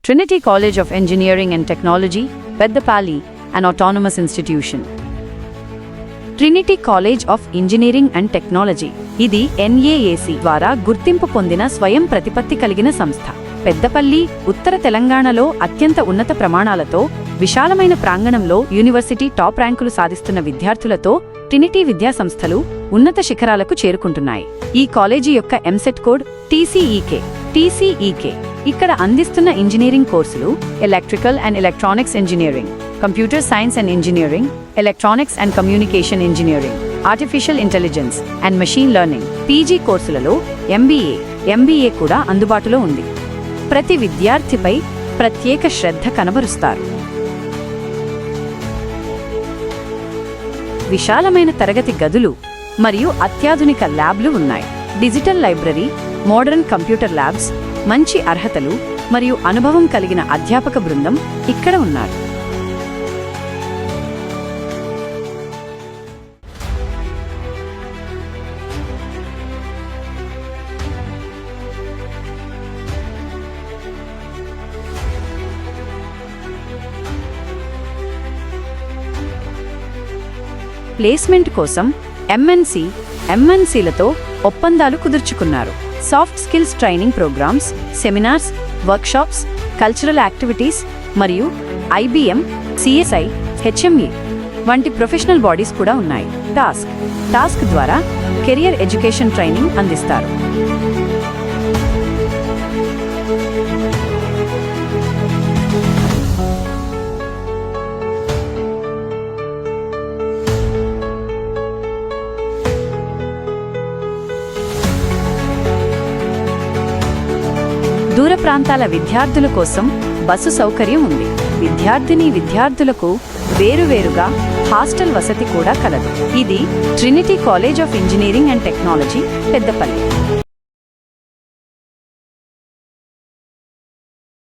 Trinity College of Engineering and Technology, Peddapalli, an autonomous institution. Trinity college of engineering and technology ఇది NAAC ద్వారా గుర్తింపు పొందిన స్వయం ప్రతిపత్తి కలిగిన సంస్థ. పెద్దపల్లి, ఉత్తర తెలంగాణలో అత్యంత ఉన్నత ప్రమాణాలతో విశాలమైన ప్రాంగణంలో యూనివర్సిటీ టాప్ ర్యాంకులు సాధిస్తున్న విద్యార్థులతో ట్రినిటీ విద్యా సంస్థలు ఉన్నత శిఖరాలకు చేరుకుంటున్నాయి. ఈ కాలేజీ యొక్క ఎంసెట్ కోడ్ TCEK. ఇక్కడ అందిస్తున్న ఇంజనీరింగ్ కోర్సులు electrical and electronics engineering, computer science and engineering, electronics and communication engineering, artificial intelligence and machine learning. PG కోర్సులలో MBA కూడా అందుబాటులో ఉంది. ప్రతి విద్యార్థిపై ప్రత్యేక శ్రద్ధ కనబరుస్తారు. విశాలమైన తరగతి గదులు మరియు అత్యాధునిక ల్యాబ్లు ఉన్నాయి. Digital library, modern computer labs, మంచి అర్హతలు మరియు అనుభవం కలిగిన అధ్యాపక బృందం ఇక్కడ ఉన్నారు. ప్లేస్మెంట్ కోసం MNCలతో ఒప్పందాలు కుదుర్చుకున్నారు. Soft skills training programmes, seminars, workshops, cultural activities మరియు IBM, CSI, HME వంటి ప్రొఫెషనల్ బాడీస్ కూడా ఉన్నాయి. టాస్క్ ద్వారా కెరియర్ ఎడ్యుకేషన్ ట్రైనింగ్ అందిస్తారు. దూర ప్రాంతాల విద్యార్థుల కోసం బస్సు సౌకర్యం ఉంది. విద్యార్థులకు వేరువేరుగా హాస్టల్ వసతి కూడా కలదు. ఇది Trinity college of engineering and technology, Peddapalli.